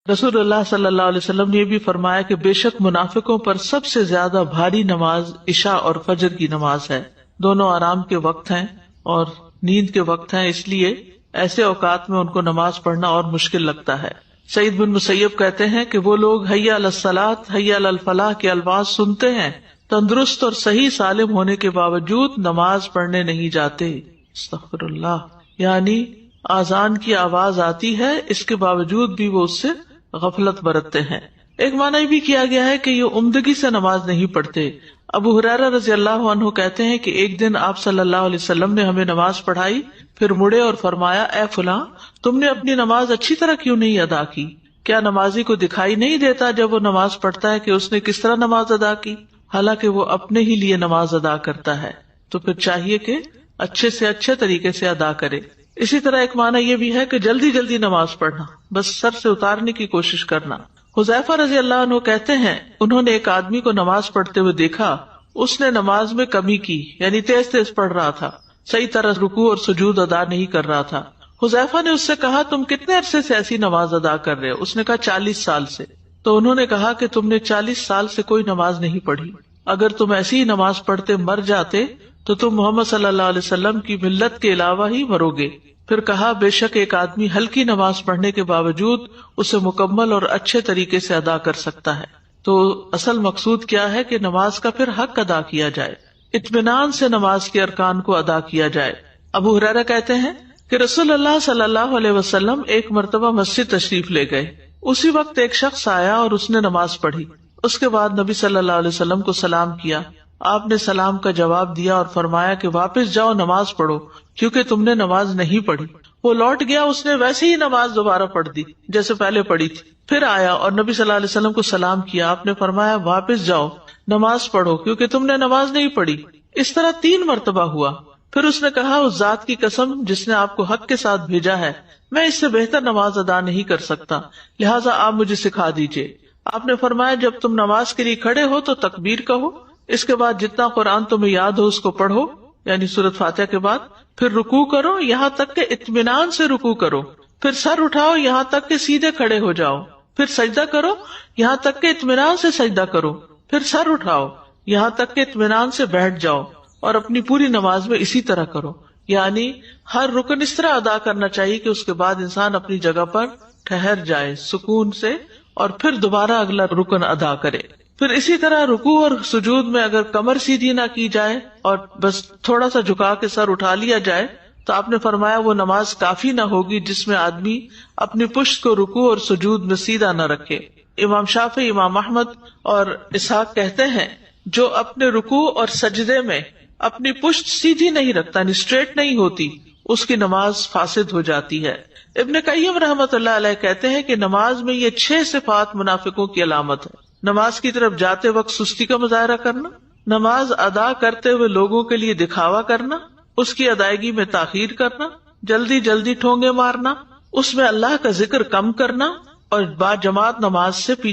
رسول اللہ صلی اللہ علیہ وسلم نے یہ بھی فرمایا کہ بے شک منافقوں پر سب سے زیادہ بھاری نماز عشاء اور فجر کی نماز ہے. دونوں آرام کے وقت ہیں اور نیند کے وقت ہیں، اس لیے ایسے اوقات میں ان کو نماز پڑھنا اور مشکل لگتا ہے. سعید بن مسیب کہتے ہیں کہ وہ لوگ حی علی الصلاۃ حی علی الفلاح کے الفاظ سنتے ہیں، تندرست اور صحیح سالم ہونے کے باوجود نماز پڑھنے نہیں جاتے. استغفر اللہ، یعنی آذان کی آواز آتی ہے، اس کے باوجود بھی وہ اس سے غفلت برتتے ہیں. ایک معنی بھی کیا گیا ہے کہ یہ عمدگی سے نماز نہیں پڑھتے. ابو ہریرہ رضی اللہ عنہ کہتے ہیں کہ ایک دن آپ صلی اللہ علیہ وسلم نے ہمیں نماز پڑھائی، پھر مڑے اور فرمایا، اے فلاں، تم نے اپنی نماز اچھی طرح کیوں نہیں ادا کی؟ کیا نمازی کو دکھائی نہیں دیتا جب وہ نماز پڑھتا ہے کہ اس نے کس طرح نماز ادا کی؟ حالانکہ وہ اپنے ہی لیے نماز ادا کرتا ہے، تو پھر چاہیے کہ اچھے سے اچھے طریقے سے ادا کرے. اسی طرح ایک معنی یہ بھی ہے کہ جلدی جلدی نماز پڑھنا، بس سر سے اتارنے کی کوشش کرنا. حذیفہ رضی اللہ عنہ کہتے ہیں انہوں نے ایک آدمی کو نماز پڑھتے ہوئے دیکھا، اس نے نماز میں کمی کی، یعنی تیز تیز پڑھ رہا تھا، صحیح طرح رکوع اور سجود ادا نہیں کر رہا تھا. حذیفہ نے اس سے کہا، تم کتنے عرصے سے ایسی نماز ادا کر رہے ہو؟ اس نے کہا 40 سال سے. تو انہوں نے کہا کہ تم نے 40 سال سے کوئی نماز نہیں پڑھی. اگر تم ایسی ہی نماز پڑھتے مر جاتے تو تم محمد صلی اللہ علیہ وسلم کی ملت کے علاوہ ہی مرو گے. پھر کہا، بے شک ایک آدمی ہلکی نماز پڑھنے کے باوجود اسے مکمل اور اچھے طریقے سے ادا کر سکتا ہے. تو اصل مقصود کیا ہے کہ نماز کا پھر حق ادا کیا جائے، اطمینان سے نماز کے ارکان کو ادا کیا جائے. ابو ہریرہ کہتے ہیں کہ رسول اللہ صلی اللہ علیہ وسلم ایک مرتبہ مسجد تشریف لے گئے. اسی وقت ایک شخص آیا اور اس نے نماز پڑھی. اس کے بعد نبی صلی اللہ علیہ وسلم کو سلام کیا. آپ نے سلام کا جواب دیا اور فرمایا کہ واپس جاؤ، نماز پڑھو، کیونکہ تم نے نماز نہیں پڑھی. وہ لوٹ گیا، اس نے ویسے ہی نماز دوبارہ پڑھ دی جیسے پہلے پڑھی تھی. پھر آیا اور نبی صلی اللہ علیہ وسلم کو سلام کیا. آپ نے فرمایا واپس جاؤ، نماز پڑھو، کیونکہ تم نے نماز نہیں پڑھی. اس طرح 3 مرتبہ ہوا. پھر اس نے کہا، اس ذات کی قسم جس نے آپ کو حق کے ساتھ بھیجا ہے، میں اس سے بہتر نماز ادا نہیں کر سکتا، لہٰذا آپ مجھے سکھا دیجیے. آپ نے فرمایا، جب تم نماز کے لیے کھڑے ہو تو تکبیر کہو، اس کے بعد جتنا قرآن تمہیں یاد ہو اس کو پڑھو، یعنی سورۃ فاتحہ کے بعد. پھر رکوع کرو یہاں تک کہ اطمینان سے رکوع کرو. پھر سر اٹھاؤ یہاں تک کہ سیدھے کھڑے ہو جاؤ. پھر سجدہ کرو یہاں تک کہ اطمینان سے سجدہ کرو. پھر سر اٹھاؤ یہاں تک کہ اطمینان سے بیٹھ جاؤ، اور اپنی پوری نماز میں اسی طرح کرو. یعنی ہر رکن اس طرح ادا کرنا چاہیے کہ اس کے بعد انسان اپنی جگہ پر ٹھہر جائے سکون سے، اور پھر دوبارہ اگلا رکن ادا کرے. پھر اسی طرح رکوع اور سجود میں اگر کمر سیدھی نہ کی جائے اور بس تھوڑا سا جھکا کے سر اٹھا لیا جائے تو آپ نے فرمایا وہ نماز کافی نہ ہوگی جس میں آدمی اپنی پشت کو رکوع اور سجود میں سیدھا نہ رکھے. امام شافعی، امام احمد اور اسحاق کہتے ہیں جو اپنے رکوع اور سجدے میں اپنی پشت سیدھی نہیں رکھتا، یعنی اسٹریٹ نہیں ہوتی، اس کی نماز فاسد ہو جاتی ہے. ابن قیم رحمۃ اللہ علیہ کہتے ہیں کہ نماز میں یہ 6 صفات منافقوں کی علامت ہے. نماز کی طرف جاتے وقت سستی کا مظاہرہ کرنا، نماز ادا کرتے ہوئے لوگوں کے لیے دکھاوا کرنا، اس کی ادائیگی میں تاخیر کرنا، جلدی جلدی ٹھونگے مارنا، اس میں اللہ کا ذکر کم کرنا، اور با جماعت نماز سے پیچھے